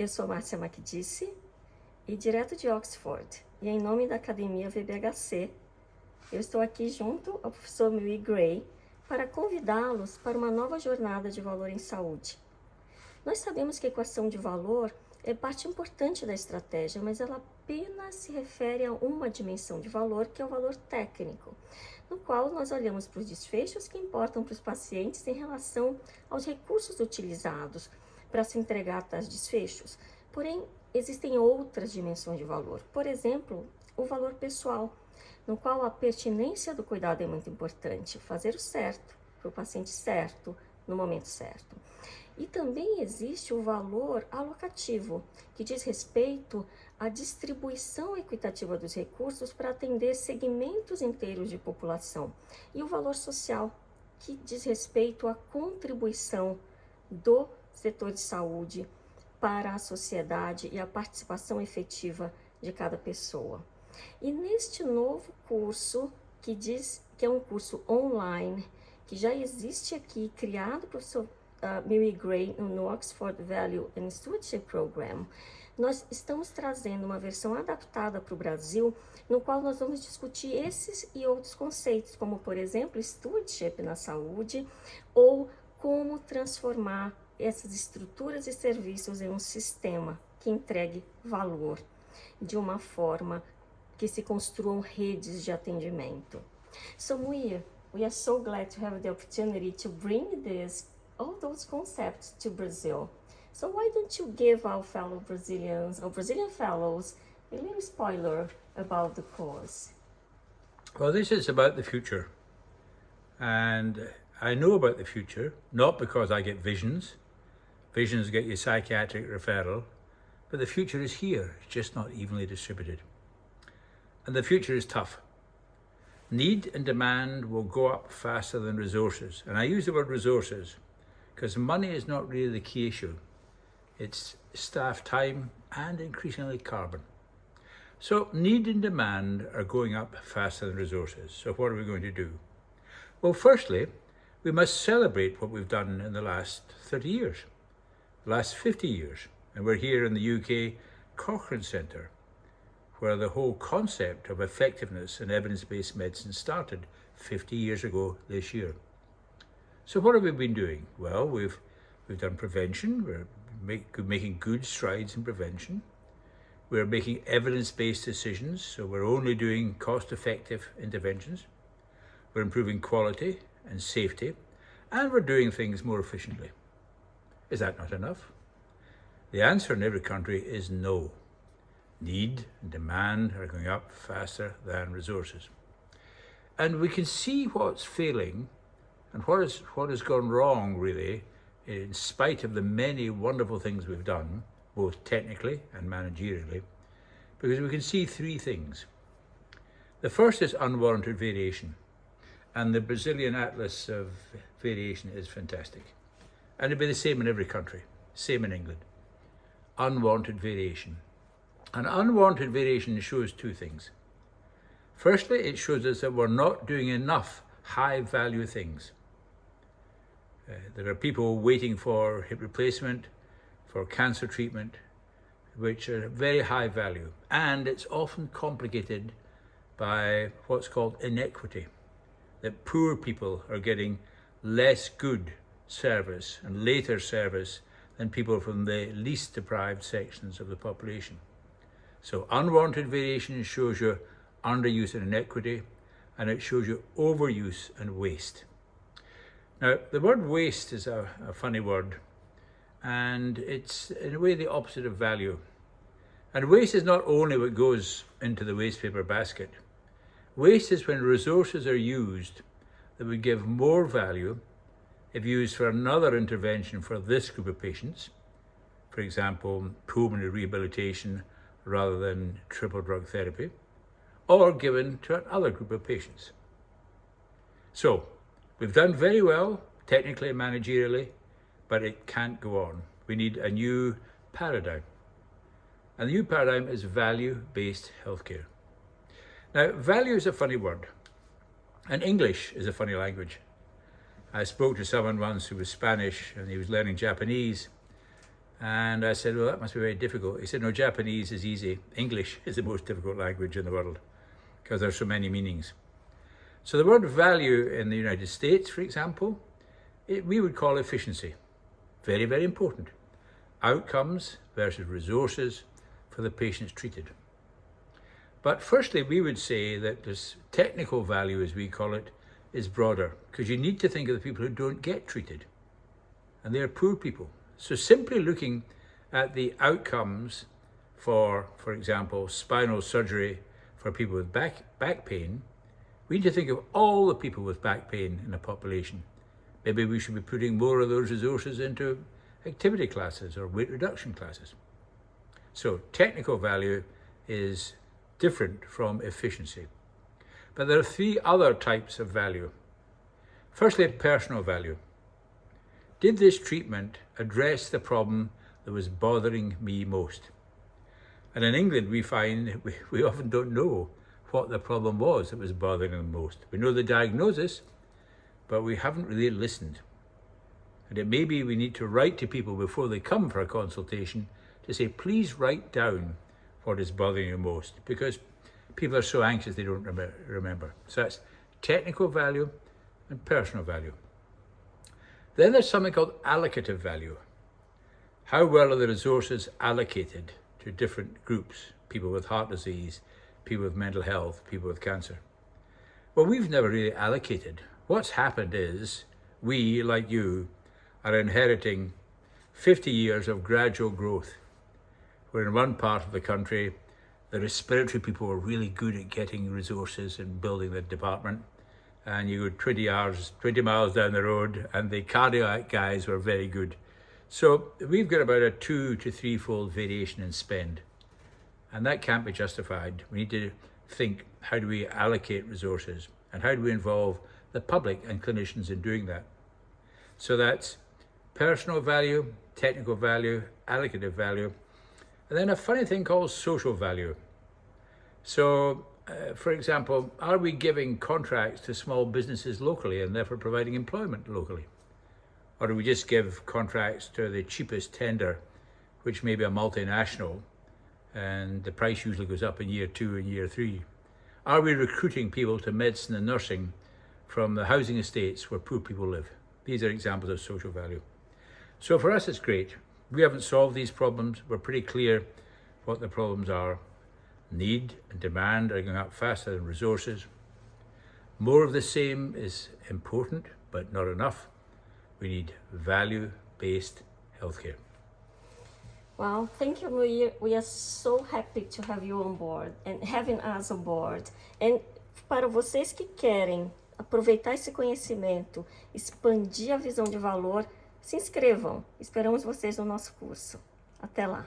Eu sou Marcia Makdisse e direto de Oxford, e em nome da Academia VBHC, eu estou aqui junto ao professor Muir Gray para convidá-los para uma nova jornada de valor em saúde. Nós sabemos que a equação de valor é parte importante da estratégia, mas ela apenas se refere a uma dimensão de valor, que é o valor técnico, no qual nós olhamos para os desfechos que importam para os pacientes em relação aos recursos utilizados para se entregar tais desfechos. Porém, existem outras dimensões de valor, por exemplo, o valor pessoal, no qual a pertinência do cuidado é muito importante, fazer o certo para o paciente certo, no momento certo. E também existe o valor alocativo, que diz respeito à distribuição equitativa dos recursos para atender segmentos inteiros de população. E o valor social, que diz respeito à contribuição do setor de saúde para a sociedade e a participação efetiva de cada pessoa. E neste novo curso, que diz que é um curso online, que já existe aqui, criado pelo professor Muir Gray no Oxford Value and Stewardship Program, nós estamos trazendo uma versão adaptada para o Brasil, no qual nós vamos discutir esses e outros conceitos, como, por exemplo, stewardship na saúde, ou como transformar essas estruturas e serviços em um sistema que entregue valor de uma forma que se construam redes de atendimento. So Muir, we are so glad to have the opportunity to bring all those concepts to Brazil. So why don't you give our fellow Brazilians, or Brazilian fellows, a little spoiler about the course? Well, this is about the future. And I know about the future, not because I get visions. Visions get you psychiatric referral, but the future is here, it's just not evenly distributed. And the future is tough. Need and demand will go up faster than resources. And I use the word resources because money is not really the key issue. It's staff time and increasingly carbon. So need and demand are going up faster than resources. So what are we going to do? Well, firstly, we must celebrate what we've done in the last 30 years. Last 50 years, and we're here in the UK Cochrane Centre, where the whole concept of effectiveness in evidence-based medicine started 50 years ago this year. So what have we been doing? Well, we've done prevention. We're making good strides in prevention. We're making evidence-based decisions, so we're only doing cost-effective interventions. We're improving quality and safety, and we're doing things more efficiently. Is that not enough? The answer in every country is no. Need and demand are going up faster than resources. And we can see what's failing and what has gone wrong, really, in spite of the many wonderful things we've done, both technically and managerially, because we can see three things. The first is unwarranted variation, and the Brazilian Atlas of Variation is fantastic. And it'd be the same in every country, same in England. Unwanted variation. And unwanted variation shows two things. Firstly, it shows us that we're not doing enough high-value things. There are people waiting for hip replacement, for cancer treatment, which are very high value. And it's often complicated by what's called inequity, that poor people are getting less good service and later service than people from the least deprived sections of the population. So unwanted variation shows you underuse and inequity, and it shows you overuse and waste. Now, the word waste is a funny word, and it's in a way the opposite of value. And waste is not only what goes into the waste paper basket. Waste is when resources are used that would give more value if used for another intervention for this group of patients, for example, pulmonary rehabilitation rather than triple drug therapy, or given to another group of patients. So, we've done very well, technically and managerially, but it can't go on. We need a new paradigm. And the new paradigm is value-based healthcare. Now, value is a funny word, and English is a funny language. I spoke to someone once who was Spanish and he was learning Japanese, And I said, well, that must be very difficult. He said, no, Japanese is easy. English is the most difficult language in the world because there's so many meanings. So the word value in the United States, for example, we would call efficiency. Very, very important. Outcomes versus resources for the patients treated. But firstly, we would say that this technical value, as we call it, is broader because you need to think of the people who don't get treated. And they're poor people. So simply looking at the outcomes for example, spinal surgery for people with back pain, we need to think of all the people with back pain in a population. Maybe we should be putting more of those resources into activity classes or weight reduction classes. So technical value is different from efficiency. But there are three other types of value. Firstly, personal value. Did this treatment address the problem that was bothering me most? And in England, we find we often don't know what the problem was that was bothering them most. We know the diagnosis, but we haven't really listened. And it may be we need to write to people before they come for a consultation to say, please write down what is bothering you most, because people are so anxious they don't remember. So that's technical value and personal value. Then there's something called allocative value. How well are the resources allocated to different groups? People with heart disease, people with mental health, people with cancer. Well, we've never really allocated. What's happened is we, like you, are inheriting 50 years of gradual growth. Where in one part of the country, the respiratory people were really good at getting resources and building the department. And you go 20 miles down the road, and the cardiac guys were very good. So we've got about a 2 to 3-fold variation in spend. And that can't be justified. We need to think, how do we allocate resources? And how do we involve the public and clinicians in doing that? So that's personal value, technical value, allocative value, and then a funny thing called social value. So, for example, are we giving contracts to small businesses locally and therefore providing employment locally? Or do we just give contracts to the cheapest tender, which may be a multinational, and the price usually goes up in year 2 and year 3? Are we recruiting people to medicine and nursing from the housing estates where poor people live? These are examples of social value. So for us, it's great. We haven't solved these problems. We're pretty clear what the problems are. Need and demand are going up faster than resources. More of the same is important, but not enough. We need value-based healthcare. Well, thank you, Muir. We are so happy to have you on board and having us on board. And para vocês que querem aproveitar esse conhecimento, expandir a visão de valor, se inscrevam. Esperamos vocês no nosso curso. Até lá!